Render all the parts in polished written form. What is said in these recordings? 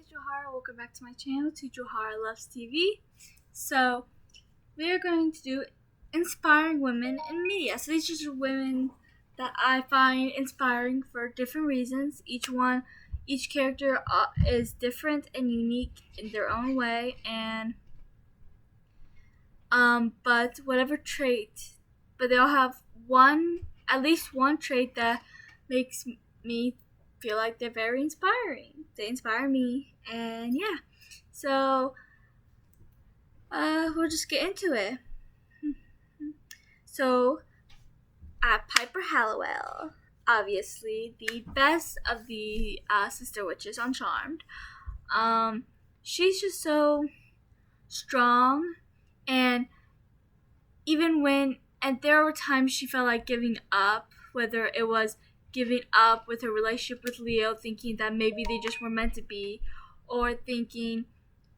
Johara. Welcome back to my channel, to Johara Loves TV. So, we are going to do inspiring women in media. So, these are just women that I find inspiring for different reasons. Each character is different and unique in their own way, and but they all have at least one trait that makes me feel like they're very inspiring. They inspire me, and yeah. So we'll just get into it. So, Piper Halliwell, obviously the best of the sister witches on Charmed. She's just so strong, and there were times she felt like giving up, whether it was giving up with her relationship with Leo, thinking that maybe they just were meant to be, or thinking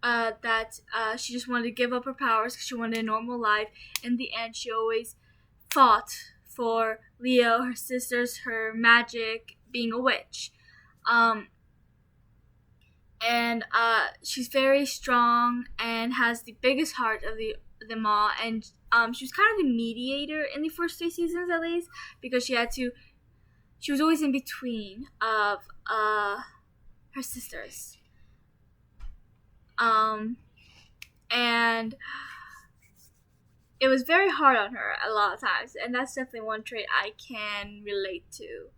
that she just wanted to give up her powers because she wanted a normal life. In the end, she always fought for Leo, her sisters, her magic, being a witch. And she's very strong and has the biggest heart of them all. And she was kind of the mediator in the first 3 seasons, at least, because she was always in between of her sisters. And it was very hard on her a lot of times, and that's definitely one trait I can relate to.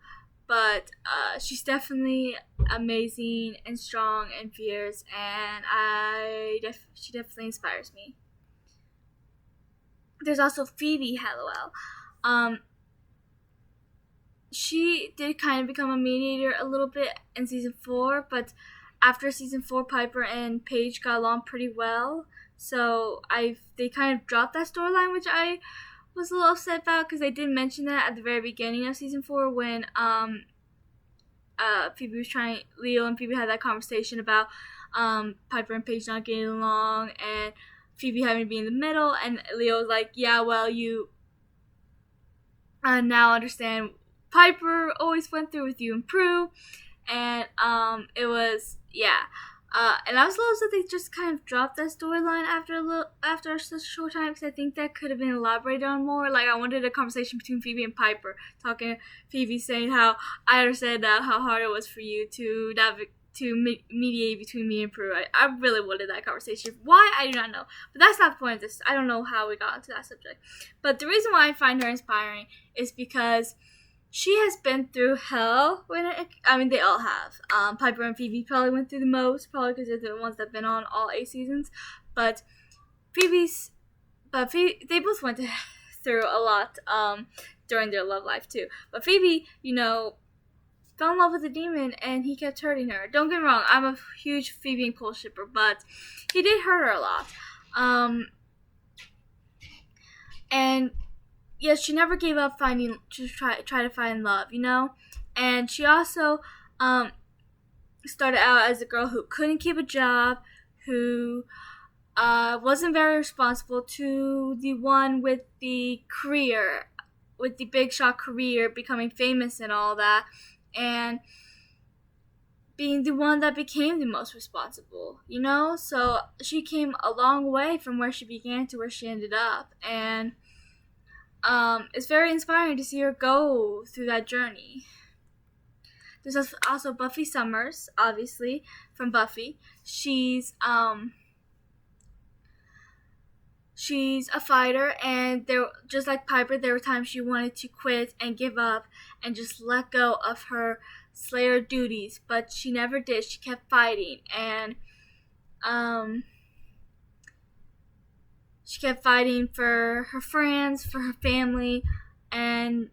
But she's definitely amazing and strong and fierce, and she definitely inspires me. There's also Phoebe Halliwell. She did kind of become a mediator a little bit in season 4, but after season 4, Piper and Paige got along pretty well. So they kind of dropped that storyline, which I was a little upset about, because they did mention that at the very beginning of season 4 when Leo and Phoebe had that conversation about Piper and Paige not getting along, and Phoebe having to be in the middle, and Leo was like, yeah, well, you now understand Piper always went through with you and Prue, and it was, yeah. And I was a little upset they just kind of dropped that storyline after such a short time, because I think that could have been elaborated on more. Like, I wanted a conversation between Phoebe and Piper, talking to Phoebe saying how I understand how hard it was for you to mediate between me and Prue. I really wanted that conversation. Why? I do not know. But that's not the point of this. I don't know how we got into that subject. But the reason why I find her inspiring is because she has been through hell. They all have. Piper and Phoebe probably went through the most, probably because they're the ones that have been on all 8 seasons. But Phoebe, they both went through a lot during their love life too. But Phoebe, fell in love with a demon, and he kept hurting her. Don't get me wrong, I'm a huge Phoebe and Cole shipper, but he did hurt her a lot. And yes, she never gave up to try to find love, And she also started out as a girl who couldn't keep a job, who wasn't very responsible, to the one with the big shot career, becoming famous and all that, and being the one that became the most responsible, So she came a long way from where she began to where she ended up, and it's very inspiring to see her go through that journey. There's also Buffy Summers, obviously, from Buffy. She's a fighter, and just like Piper, there were times she wanted to quit and give up and just let go of her Slayer duties, but she never did. She kept fighting, and she kept fighting for her friends, for her family, and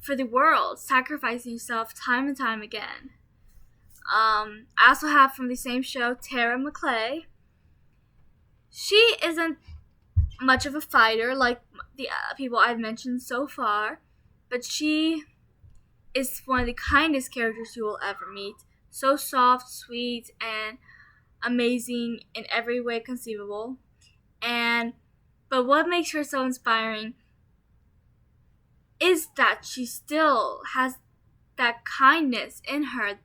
for the world, sacrificing herself time and time again. I also have from the same show, Tara McClay. She isn't much of a fighter like the people I've mentioned so far, but she is one of the kindest characters you will ever meet. So soft, sweet, and amazing in every way conceivable. But what makes her so inspiring is that she still has that kindness in her,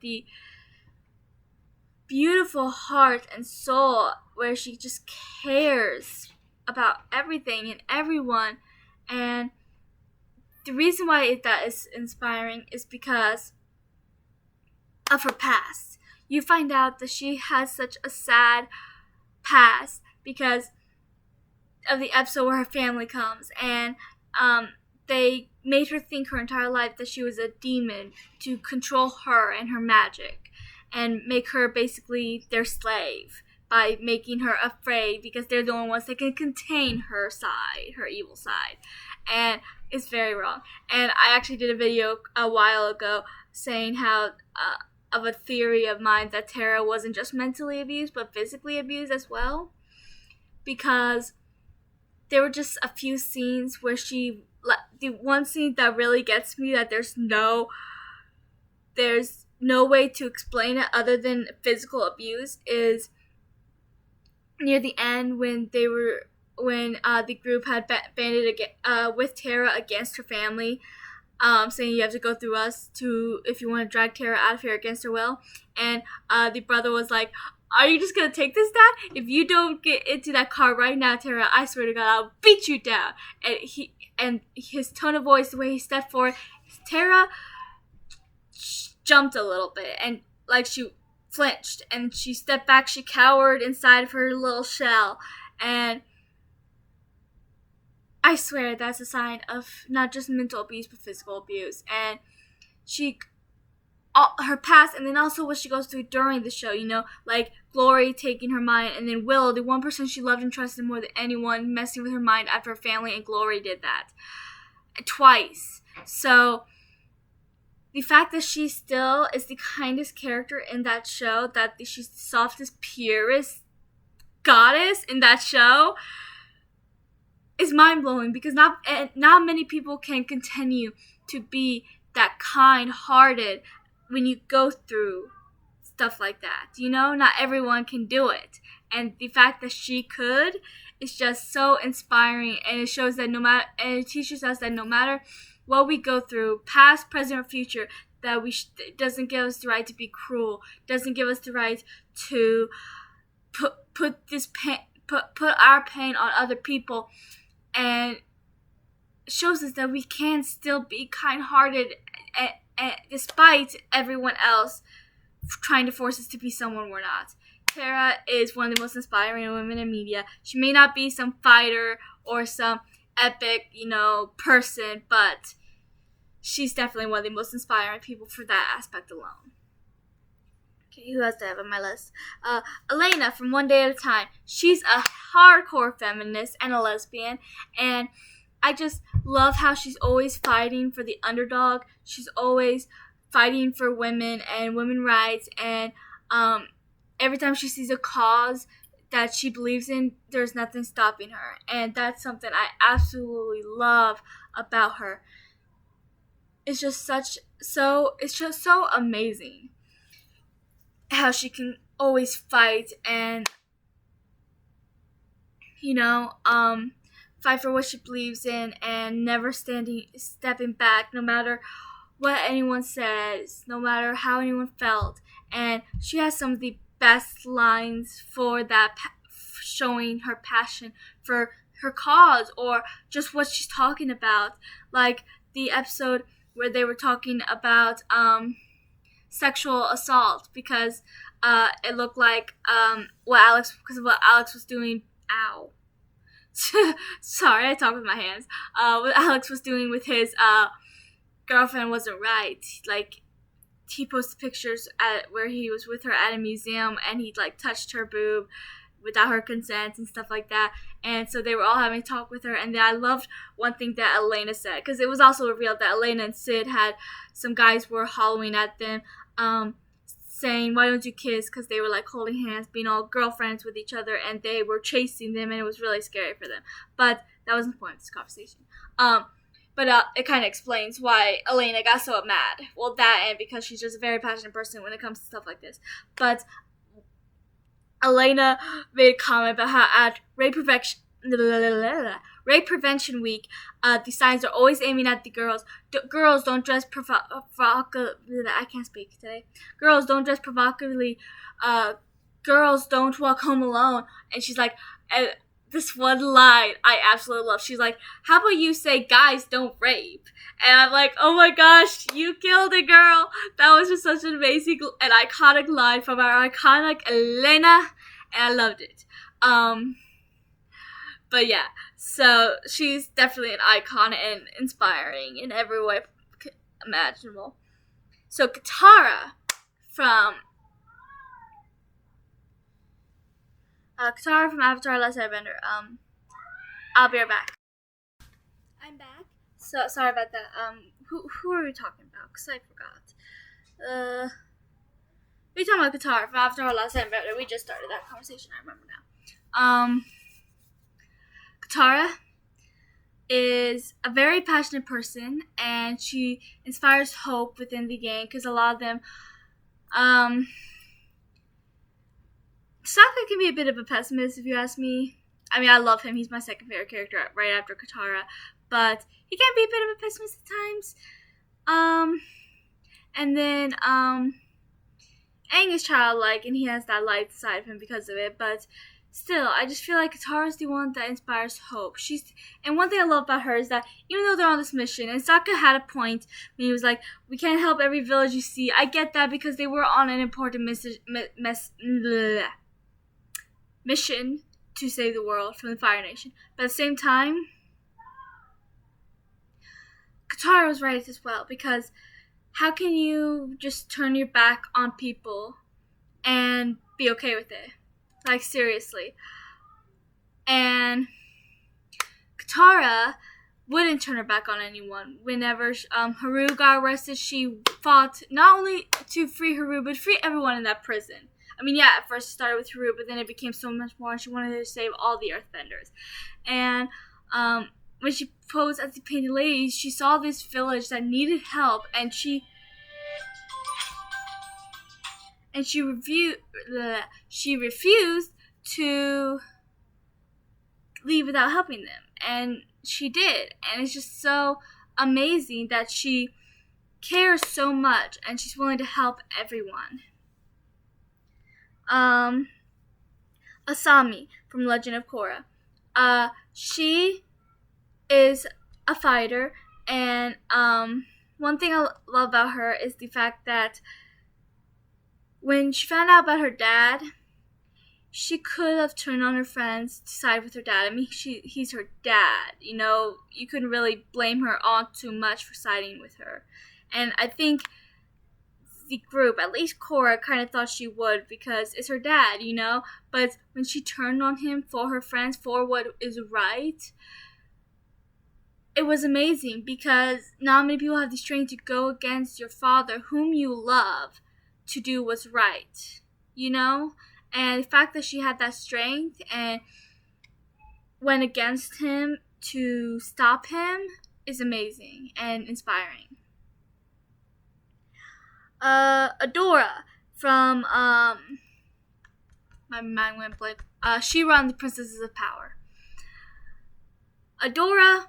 beautiful heart and soul where she just cares about everything and everyone. And the reason why that is inspiring is because of her past. You find out that she has such a sad past because of the episode where her family comes, and they made her think her entire life that she was a demon to control her and her magic and make her basically their slave by making her afraid because they're the only ones that can contain her side, her evil side. And it's very wrong. And I actually did a video a while ago saying how of a theory of mine that Tara wasn't just mentally abused but physically abused as well, because there were just a few scenes where the one scene that really gets me, that there's no way to explain it other than physical abuse, is near the end when the group had banded with Tara against her family, saying you have to go through us if you want to drag Tara out of here against her will. And the brother was like, "Are you just gonna take this, Dad? If you don't get into that car right now, Tara, I swear to God, I'll beat you down." And his tone of voice, the way he stepped forward, Tara jumped a little bit and like she flinched and she stepped back. She cowered inside of her little shell, and I swear that's a sign of not just mental abuse but physical abuse. And her past, and then also what she goes through during the show, like Glory taking her mind, and then Will, the one person she loved and trusted more than anyone, messing with her mind after her family and Glory did that twice. So the fact that she still is the kindest character in that show, that she's the softest, purest goddess in that show, is mind-blowing, because not many people can continue to be that kind-hearted when you go through stuff like that. Not everyone can do it. And the fact that she could is just so inspiring, and it shows that it teaches us that no matter what we go through, past, present, or future, that it doesn't give us the right to be cruel, doesn't give us the right to put our pain on other people, and shows us that we can still be kind-hearted despite everyone else trying to force us to be someone we're not. Tara is one of the most inspiring women in media. She may not be some fighter or some epic, person, but she's definitely one of the most inspiring people for that aspect alone. Okay, who else do I have on my list? Elena from One Day at a Time. She's a hardcore feminist and a lesbian, and I just love how she's always fighting for the underdog. She's always fighting for women and women's rights, and every time she sees a cause that she believes in, there's nothing stopping her. And that's something I absolutely love about her. It's just so amazing how she can always fight and fight for what she believes in, and never stepping back, no matter what anyone says, no matter how anyone felt. And she has some of the best lines for that, showing her passion for her cause or just what she's talking about. Like the episode where they were talking about sexual assault, because it looked like what Alex was doing. Ow. Sorry, I talk with my hands. What Alex was doing with his girlfriend wasn't right. Like, he posted pictures where he was with her at a museum, and he touched her boob without her consent and stuff like that. And so they were all having a talk with her, and then I loved one thing that Elena said, because it was also revealed that Elena and Sid had some guys were hollering at them, saying, "Why don't you kiss?" Because they were holding hands, being all girlfriends with each other, and they were chasing them, and it was really scary for them. But that wasn't the point of this conversation. But it kind of explains why Elena got so mad. Well, that, and because she's just a very passionate person when it comes to stuff like this. But Elena made a comment about how at rape Rape Prevention Week, the signs are always aiming at the girls. Girls don't dress provocatively. I can't speak today. Girls don't dress provocatively. Girls don't walk home alone. And she's like, this one line I absolutely love. She's like, how about you say guys don't rape? And I'm like, oh my gosh, you killed it, girl. That was just such an amazing and iconic line from our iconic Elena, and I loved it. But yeah, so she's definitely an icon and inspiring in every way imaginable. So Katara from Avatar: Last Airbender. I'll be right back. I'm back. So sorry about that. Who are we talking about? Cause I forgot. We talking about Katara from Avatar: Last Airbender. We just started that conversation. I remember now. Katara is a very passionate person, and she inspires hope within the gang because a lot of them, Sokka can be a bit of a pessimist if you ask me. I mean, I love him. He's my second favorite character right after Katara, but he can be a bit of a pessimist at times. And then, Aang is childlike, and he has that light side of him because of it, but still, I just feel like Katara's the one that inspires hope. And one thing I love about her is that even though they're on this mission, and Sokka had a point when he was like, we can't help every village you see. I get that because they were on an important mission to save the world from the Fire Nation. But at the same time, Katara was right as well, because how can you just turn your back on people and be okay with it? Like, seriously. And Katara wouldn't turn her back on anyone. Whenever Haru got arrested, she fought not only to free Haru, but free everyone in that prison. I mean, yeah, at first it started with Haru, but then it became so much more, and she wanted to save all the Earthbenders. And when she posed as the Painted Lady, she saw this village that needed help, and she refused to leave without helping them, and she did. And it's just so amazing that she cares so much, and she's willing to help everyone. Asami from Legend of Korra. She is a fighter, and one thing I love about her is the fact that when she found out about her dad, she could have turned on her friends to side with her dad. I mean, he's her dad, you know. You couldn't really blame her all too much for siding with her. And I think the group, at least Korra, kind of thought she would because it's her dad, you know. But when she turned on him for her friends, for what is right, it was amazing, because not many people have the strength to go against your father, whom you love, to do what's right, you know? And the fact that she had that strength and went against him to stop him is amazing and inspiring. Adora from, my mind went blank, She-Ra and the Princesses of Power. Adora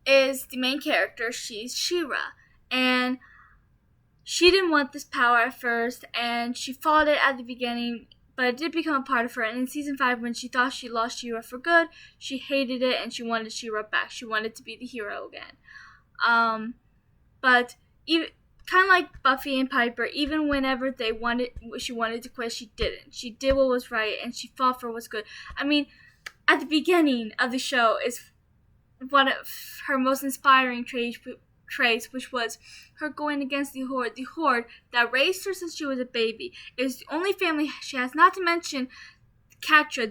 is the main character. She's She-Ra, and she didn't want this power at first, and she fought it at the beginning, but it did become a part of her. And in season 5, when she thought she lost She-Ra for good, she hated it, and she wanted She-Ra back. She wanted to be the hero again. But even kind of like Buffy and Piper, even whenever she wanted to quit, she didn't. She did what was right, and she fought for what's good. I mean, at the beginning of the show is one of her most inspiring traits, which was her going against the Horde that raised her since she was a baby. It was the only family she has, not to mention Catra,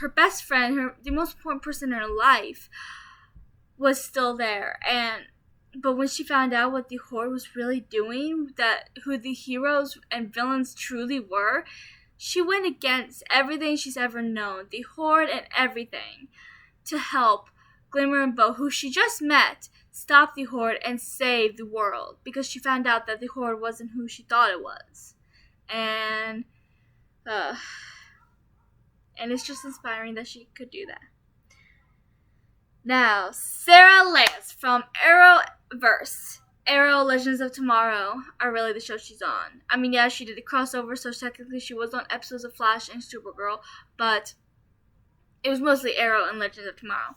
her best friend, the most important person in her life, was still there. But when she found out what the Horde was really doing, who the heroes and villains truly were, she went against everything she's ever known, the Horde and everything, to help Glimmer and Bow, who she just met, stop the Horde and save the world, because she found out that the Horde wasn't who she thought it was. And it's just inspiring that she could do that. Now, Sarah Lance from Arrowverse. Arrow Legends of Tomorrow are really the show she's on. I mean, yeah, she did a crossover, so technically she was on episodes of Flash and Supergirl, but it was mostly Arrow and Legends of Tomorrow.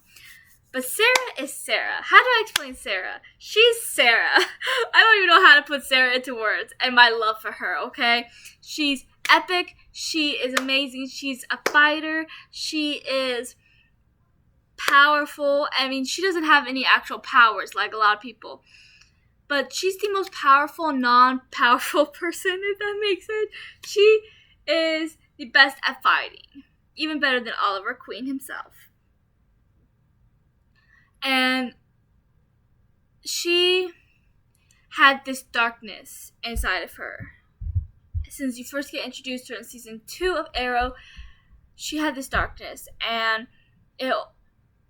But Sarah is Sarah. How do I explain Sarah? She's Sarah. I don't even know how to put Sarah into words and my love for her, okay? She's epic. She is amazing. She's a fighter. She is powerful. I mean, she doesn't have any actual powers like a lot of people. But she's the most powerful, non-powerful person, if that makes sense. She is the best at fighting. Even better than Oliver Queen himself. And she had this darkness inside of her. Since you first get introduced to her in season 2 of Arrow, she had this darkness. And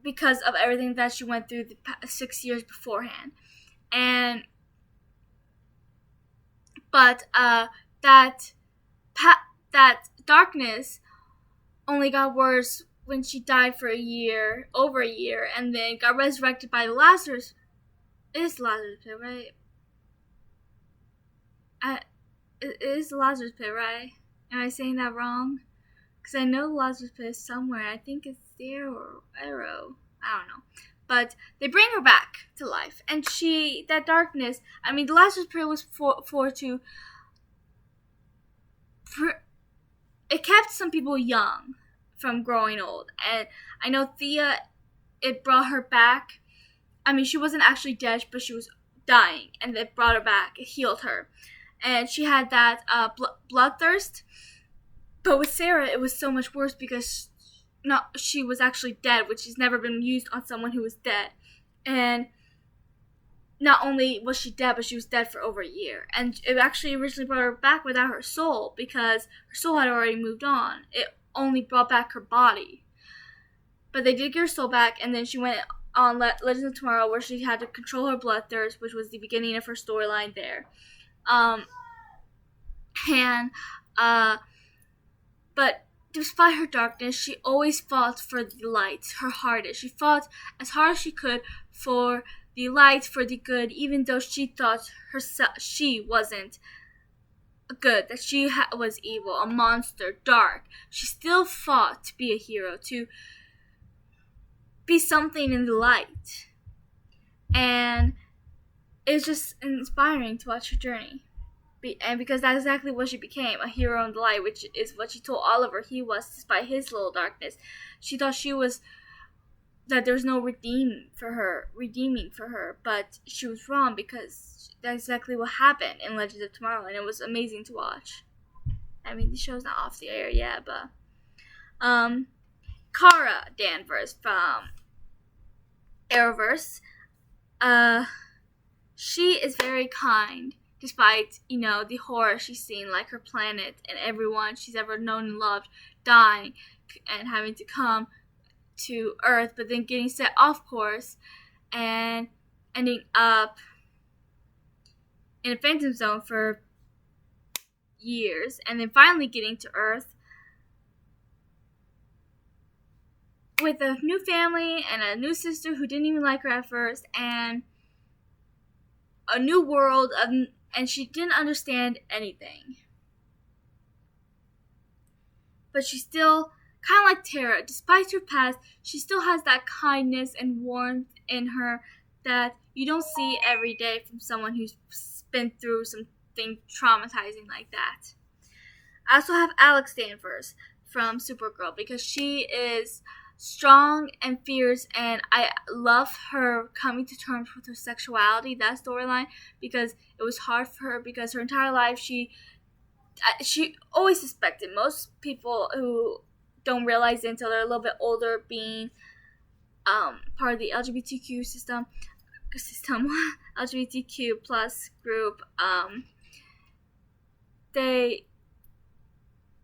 because of everything that she went through the 6 years beforehand. But that darkness only got worse when she died for over a year, and then got resurrected by the Lazarus. It is Lazarus Pit, right? It is the Lazarus Pit, right? Am I saying that wrong? Because I know the Lazarus Pit is somewhere. I think it's there or Arrow. I don't know. But they bring her back to life. And that darkness, I mean, the Lazarus Pit was it kept some people young from growing old. And I know Thea, it brought her back. I mean, she wasn't actually dead, but she was dying. And it brought her back. It healed her. And she had that bloodthirst. But with Sarah, it was so much worse because she was actually dead, which has never been used on someone who was dead. And not only was she dead, but she was dead for over a year. And it actually originally brought her back without her soul because her soul had already moved on. It only brought back her body. But they did get her soul back, and then she went on Legends of Tomorrow where she had to control her bloodthirst, which was the beginning of her storyline there. But despite her darkness, she always fought for the light, her hardest. She fought as hard as she could for the light, for the good, even though she thought she wasn't good, that she was evil, a monster, dark. She still fought to be a hero, to be something in the light. And it's just inspiring to watch her journey. And because that's exactly what she became, a hero in the light, which is what she told Oliver he was despite his little darkness. She thought that there's no redeeming for her, but she was wrong because that's exactly what happened in Legends of Tomorrow, and it was amazing to watch. I mean, the show's not off the air yet, but Kara Danvers from Arrowverse, she is very kind. Despite, the horror she's seen, like her planet and everyone she's ever known and loved dying and having to come to Earth, but then getting set off course and ending up in a phantom zone for years, and then finally getting to Earth with a new family and a new sister who didn't even like her at first, and a new world and she didn't understand anything. But she still, kind of like Tara, despite her past, she still has that kindness and warmth in her that you don't see every day from someone who's been through something traumatizing like that. I also have Alex Danvers from Supergirl because she is strong and fierce, and I love her coming to terms with her sexuality, that storyline, because it was hard for her because her entire life she always suspected. Most people who don't realize it until they're a little bit older, being part of the LGBTQ system LGBTQ plus group, they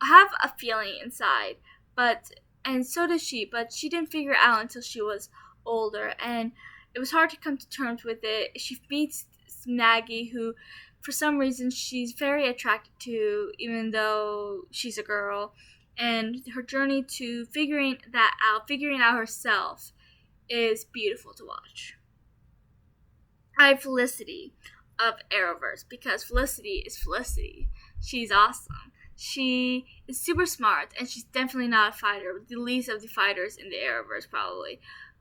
have a feeling inside, and so does she, but she didn't figure it out until she was older, and it was hard to come to terms with it. She meets Maggie, who for some reason she's very attracted to, even though she's a girl, and her journey to figuring out herself is beautiful to watch. I have Felicity of Arrowverse because Felicity is Felicity. She's awesome. She is super smart, and she's definitely not a fighter, the least of the fighters in the Arrowverse probably.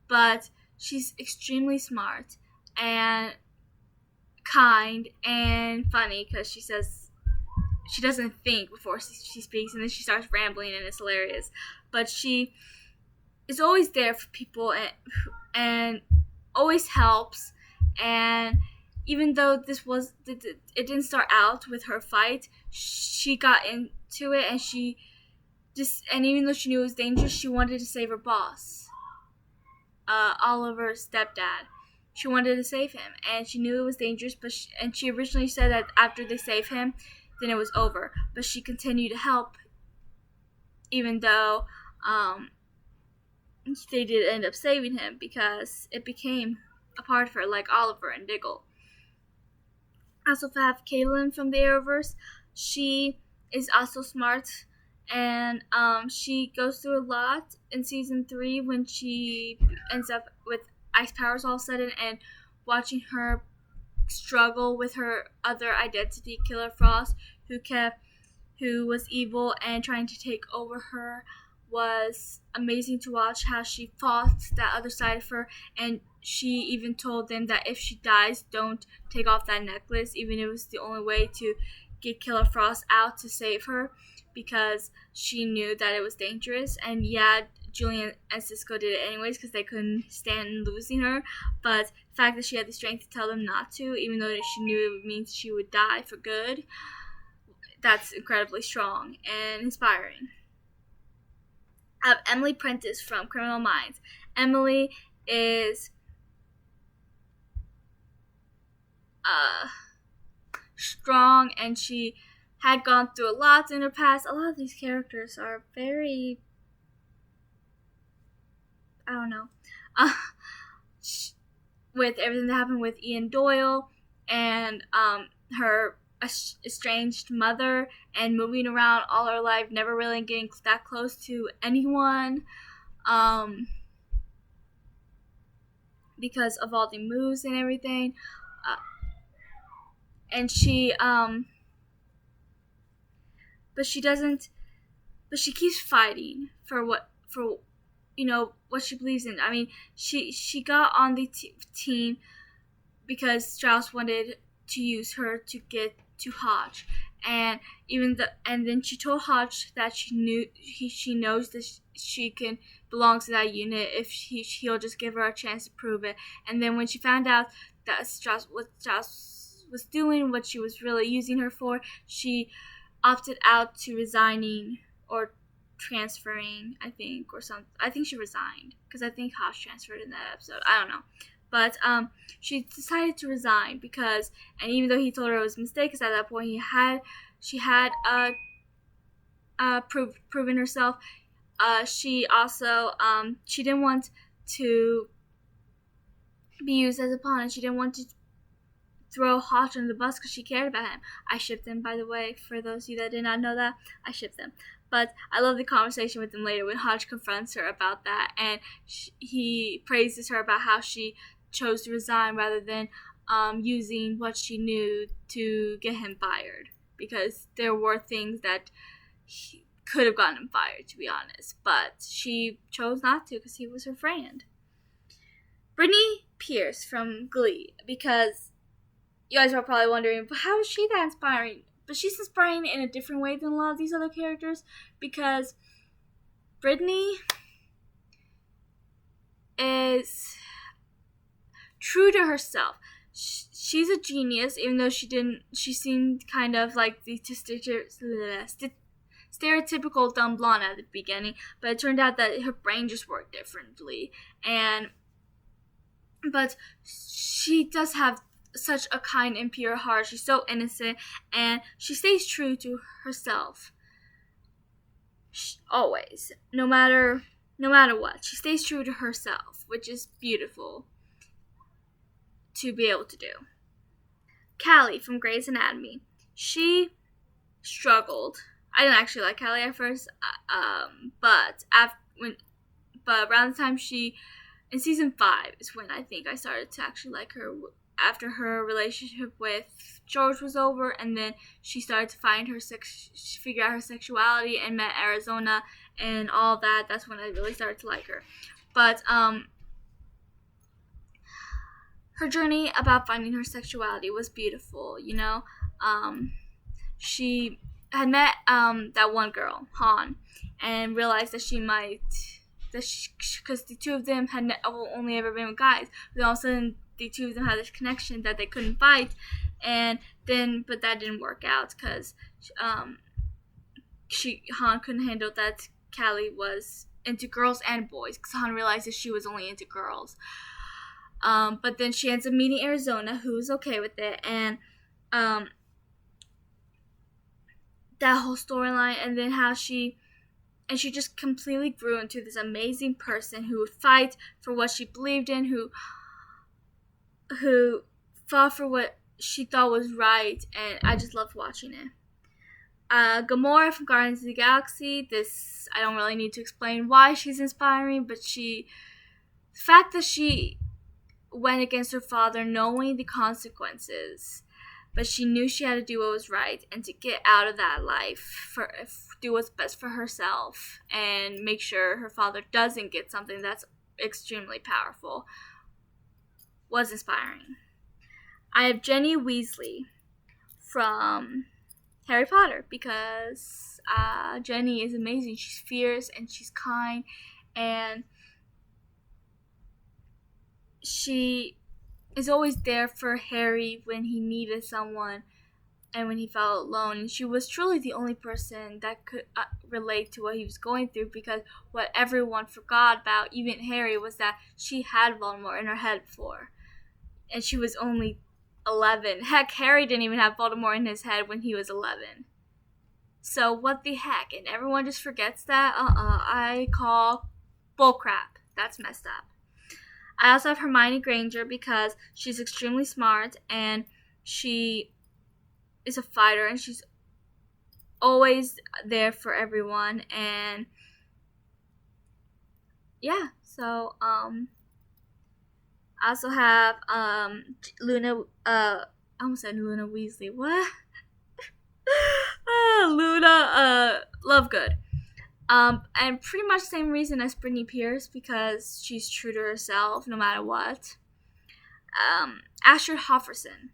But she's extremely smart and kind and funny because she says she doesn't think before she speaks, and then she starts rambling, and it's hilarious. But she is always there for people and always helps. And even though it didn't start out with her fight, she got into it, and even though she knew it was dangerous, she wanted to save her boss, Oliver's stepdad. She wanted to save him, and she knew it was dangerous. And she originally said that after they save him, then it was over. But she continued to help, even though they did end up saving him, because it became a part of her, like Oliver and Diggle. I also have Caitlin from the Arrowverse. She is also smart, and she goes through a lot in season 3 when she ends up with ice powers all of a sudden, and watching her struggle with her other identity, Killer Frost, who was evil and trying to take over her, was amazing to watch. How she fought that other side of her, and she even told them that if she dies, don't take off that necklace, even if it was the only way to get Killer Frost out to save her, because she knew that it was dangerous. And yeah, Julian and Cisco did it anyways because they couldn't stand losing her, but the fact that she had the strength to tell them not to, even though she knew it would mean she would die for good, that's incredibly strong and inspiring. I have Emily Prentice from Criminal Minds. Emily is strong, and she had gone through a lot in her past. A lot of these characters are very, I don't know, with everything that happened with Ian Doyle and her estranged mother, and moving around all her life, never really getting that close to anyone, because of all the moves and everything. And she but she keeps fighting for what she believes in. I mean, she got on the team because Strauss wanted to use her to get to Hodge, and then she told Hodge that she knows that she can belong to that unit if he'll just give her a chance to prove it. And then when she found out that Strauss was doing what she was really using her for, she opted out to resigning or transferring, I think, or something. I think she resigned because I think Hodge transferred in that episode. I don't know. But she decided to resign because, and even though he told her it was a mistake, because at that point she had proven herself. She also she didn't want to be used as a pawn, and she didn't want to throw Hodge under the bus because she cared about him. I shipped them, by the way, for those of you that did not know that. I shipped them. But I love the conversation with them later when Hodge confronts her about that, and he praises her about how she chose to resign rather than using what she knew to get him fired, because there were things that he could have gotten him fired, to be honest, but she chose not to because he was her friend. Brittany Pierce from Glee, because you guys are probably wondering, but how is she that inspiring? But she's inspiring in a different way than a lot of these other characters, because Brittany is true to herself. She's a genius, even though she seemed kind of like the stereotypical dumb blonde at the beginning, but it turned out that her brain just worked differently. But she does have such a kind and pure heart. She's so innocent, and she stays true to herself. Always, no matter what, she stays true to herself, which is beautiful to be able to do. Callie from Grey's Anatomy. She struggled. I didn't actually like Callie at first, but around the time she in season 5 is when I think I started to actually like her, after her relationship with George was over, and then she started to find her figure out her sexuality and met Arizona and all that. That's when I really started to like her. But her journey about finding her sexuality was beautiful, you know. She had met that one girl, Han, and realized that because the two of them had only ever been with guys, but all of a sudden the two of them had this connection that they couldn't fight, but that didn't work out because Han couldn't handle that Callie was into girls and boys, because Han realized that she was only into girls. But then she ends up meeting Arizona, who was okay with it, and that whole storyline, and then how she just completely grew into this amazing person who would fight for what she believed in, who fought for what she thought was right, and I just loved watching it. Gamora from Guardians of the Galaxy, this, I don't really need to explain why she's inspiring, but the fact that she went against her father knowing the consequences, but she knew she had to do what was right and to get out of that life, do what's best for herself and make sure her father doesn't get something that's extremely powerful, was inspiring. I have Jenny Weasley from Harry Potter, because Jenny is amazing. She's fierce and she's kind, and she is always there for Harry when he needed someone and when he felt alone. And she was truly the only person that could relate to what he was going through, because what everyone forgot about, even Harry, was that she had Voldemort in her head before. And she was only 11. Heck, Harry didn't even have Voldemort in his head when he was 11. So what the heck? And everyone just forgets that? I call bullcrap. That's messed up. I also have Hermione Granger, because she's extremely smart and she is a fighter and she's always there for everyone. And yeah, so I also have Luna. I almost said Luna Weasley. What? Luna Lovegood. And pretty much the same reason as Brittany Pierce, because she's true to herself no matter what. Astrid Hofferson,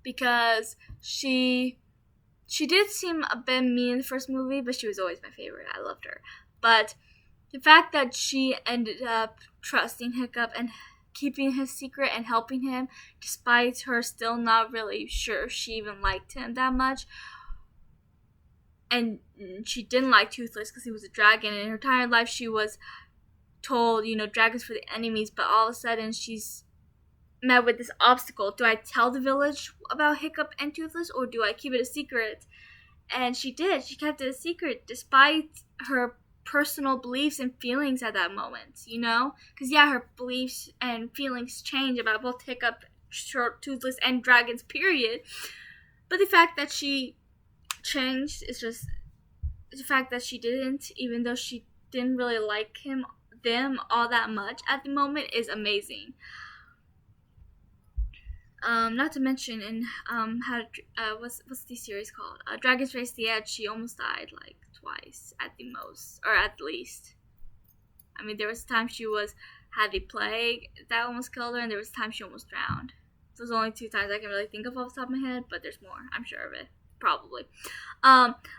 because she did seem a bit mean in the first movie, but she was always my favorite. I loved her. But the fact that she ended up trusting Hiccup and keeping his secret and helping him, despite her still not really sure she even liked him that much. And she didn't like Toothless because he was a dragon. And in her entire life, she was told, dragons for the enemies. But all of a sudden, she's met with this obstacle. Do I tell the village about Hiccup and Toothless, or do I keep it a secret? And she did. She kept it a secret despite her personal beliefs and feelings at that moment, Because, her beliefs and feelings change about both Hiccup, Toothless, and dragons, period. But the fact that she changed is just the fact that she didn't, even though she didn't really like them all that much at the moment, is amazing. Not to mention in what's the series called? Dragon's Race the Edge, she almost died like twice at the most, or at least. I mean, there was a time she had the plague that almost killed her, and there was a time she almost drowned. Those are only 2 times I can really think of off the top of my head, but there's more, I'm sure of it. Probably.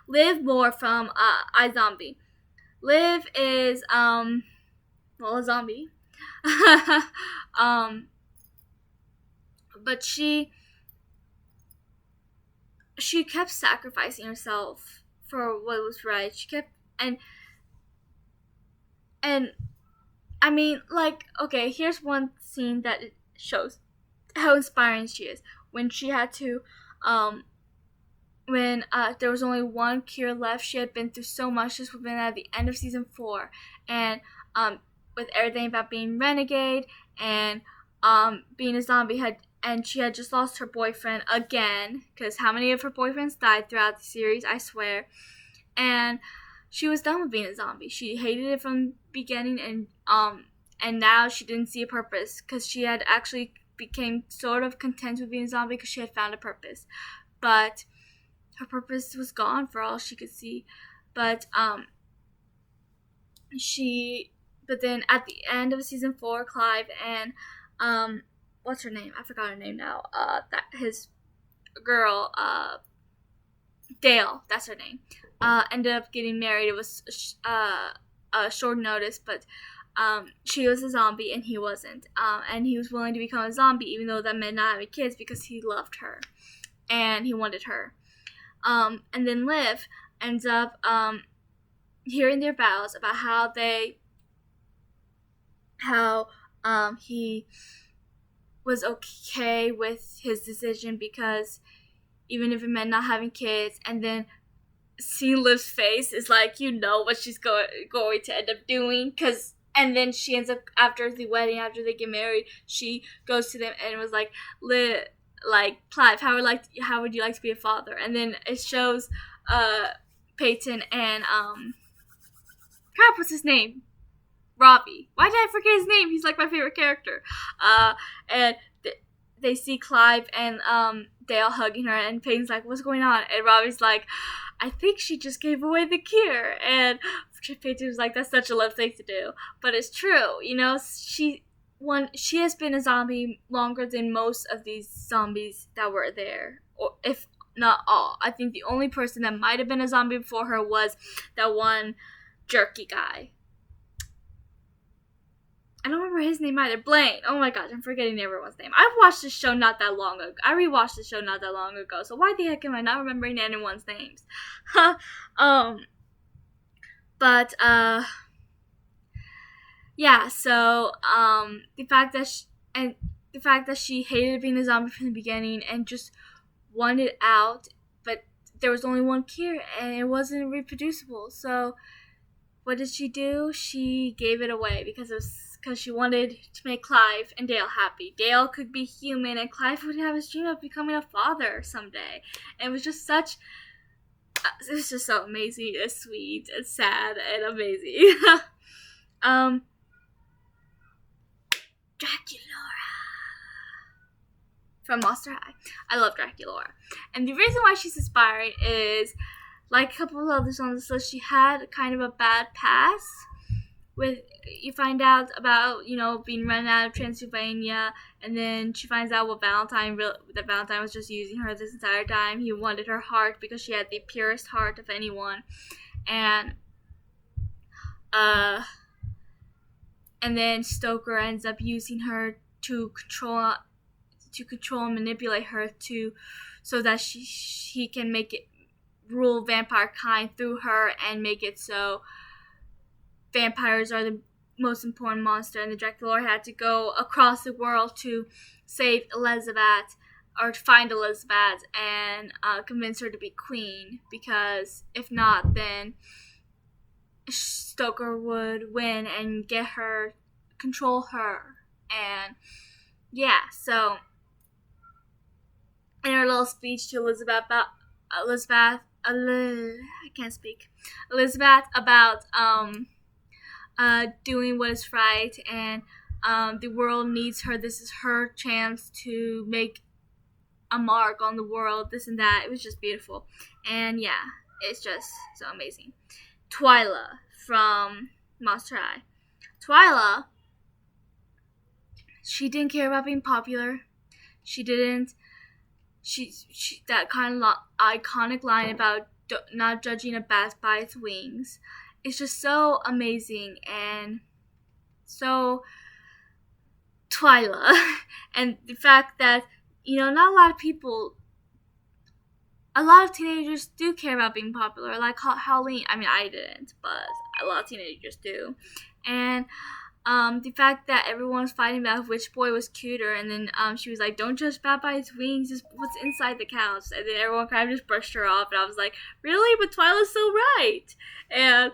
Liv Moore from iZombie. Liv is a zombie. But she kept sacrificing herself for what was right. She kept and I mean, okay, here's one scene that shows how inspiring she is. When she had to when there was only one cure left. She had been through so much. This would have been at the end of season 4, and with everything about being renegade and being a zombie, and she had just lost her boyfriend again, because how many of her boyfriends died throughout the series, I swear. And she was done with being a zombie. She hated it from the beginning, and and now she didn't see a purpose because she had actually became sort of content with being a zombie because she had found a purpose, but her purpose was gone for all she could see. But but then at the end of season 4, Clive and what's her name? I forgot her name now. That his girl, Dale, that's her name. Ended up getting married. It was a short notice, but she was a zombie and he wasn't. And he was willing to become a zombie even though that meant not having kids because he loved her and he wanted her. And then Liv ends up hearing their vows about how he was okay with his decision because even if it meant not having kids, and then seeing Liv's face is like, you know what she's going to end up doing, and then she ends up, after the wedding, after they get married, she goes to them and was like, Clive, how would you like to be a father? And then it shows Peyton and crap, what's his name? Robbie. Why did I forget his name? He's like my favorite character. And they see Clive and Dale hugging her, and Peyton's like, what's going on? And Robbie's like, I think she just gave away the cure. And Peyton was like, that's such a love thing to do. But it's true. You know, she has been a zombie longer than most of these zombies that were there, or if not all. I think the only person that might have been a zombie before her was that one jerky guy. I don't remember his name either. Blaine. Oh my gosh, I'm forgetting everyone's name. I watched this show not that long ago. I rewatched the show not that long ago. So why the heck am I not remembering anyone's names? Yeah. So the fact that she hated being a zombie from the beginning and just wanted out, but there was only one cure and it wasn't reproducible. So what did she do? She gave it away because she wanted to make Clive and Dale happy. Dale could be human and Clive would have his dream of becoming a father someday. And it was just so amazing and sweet and sad and amazing. Draculaura from Monster High. I love Draculaura. And the reason why she's inspiring is, like a couple of others on this list, she had kind of a bad past. You find out about, being run out of Transylvania, and then she finds out that Valentine was just using her this entire time. He wanted her heart because she had the purest heart of anyone, and then Stoker ends up using her to control and manipulate her so that he can make it rule vampire kind through her and make it so vampires are the most important monster, and the Draculaura had to go across the world to save Elizabeth, or to find Elizabeth and convince her to be queen, because if not, then Stoker would win and control her. And yeah, so in her little speech to Elizabeth about doing what is right, and the world needs her. This is her chance to make a mark on the world, this and that. It was just beautiful. And yeah, it's just so amazing. Twyla from Monster High. Twyla, she didn't care about being popular. She that kind of iconic line about not judging a bat by its wings. It's just so amazing and so Twyla. And the fact that, not a lot of teenagers do care about being popular, like Halloween. I mean, I didn't, but a lot of teenagers do. And the fact that everyone's fighting about which boy was cuter, and then she was like, don't judge bat by its wings, just what's inside the couch. And then everyone kind of just brushed her off, and I was like, really? But Twyla's so right. And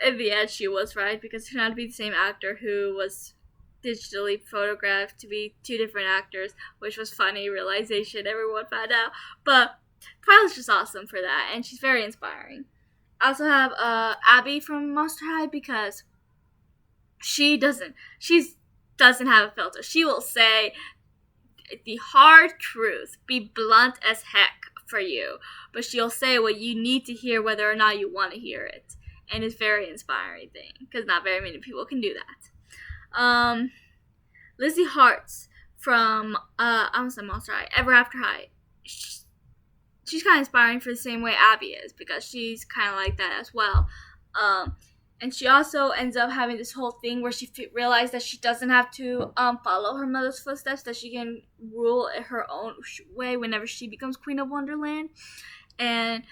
in the end, she was right, because it turned out to be the same actor who was digitally photographed to be two different actors, which was funny realization everyone found out. But Twyla's just awesome for that, and she's very inspiring. I also have Abby from Monster High, because she doesn't have a filter. She will say the hard truth, be blunt as heck for you, but she'll say what you need to hear whether or not you want to hear it. And it's very inspiring thing, because not very many people can do that. Lizzie Hartz from I almost said Monster High, Ever After High. She's kind of inspiring for the same way Abby is, because she's kind of like that as well. And she also ends up having this whole thing where she realized that she doesn't have to follow her mother's footsteps, that she can rule it her own way whenever she becomes Queen of Wonderland. And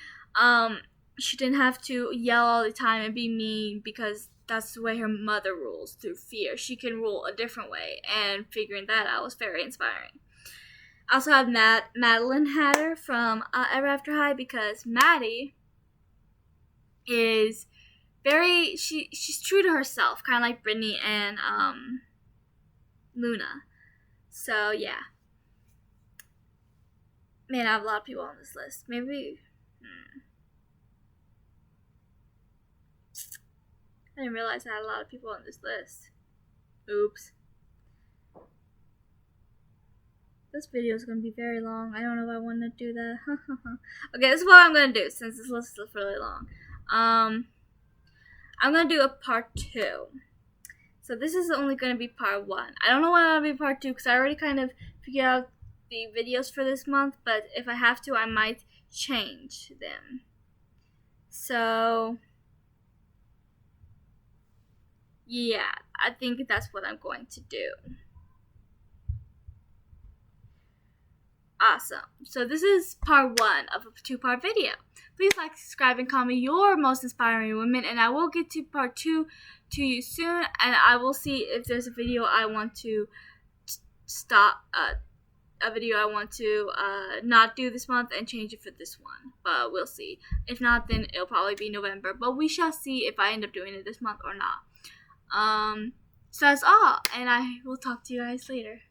she didn't have to yell all the time and be mean, because that's the way her mother rules, through fear. She can rule a different way, and figuring that out was very inspiring. I also have Madeline Hatter from Ever After High, because Maddie is she's true to herself, kind of like Brittany and Luna. So yeah, man, I have a lot of people on this list. Maybe I didn't realize I had a lot of people on this list. Oops. This video is going to be very long. I don't know if I want to do that. Okay, this is what I'm going to do, since this list is really long. I'm going to do a part 2. So this is only going to be part 1. I don't know when it'll be part 2, because I already kind of figured out the videos for this month, but if I have to, I might change them. So yeah, I think that's what I'm going to do. Awesome. So this is part 1 of a 2-part video. Please like, subscribe, and comment your most inspiring women, and I will get to part 2 to you soon, and I will see if there's a video I want to stop, a video I want to not do this month and change it for this one, but we'll see. If not, then it'll probably be November, but we shall see if I end up doing it this month or not. So that's all, and I will talk to you guys later.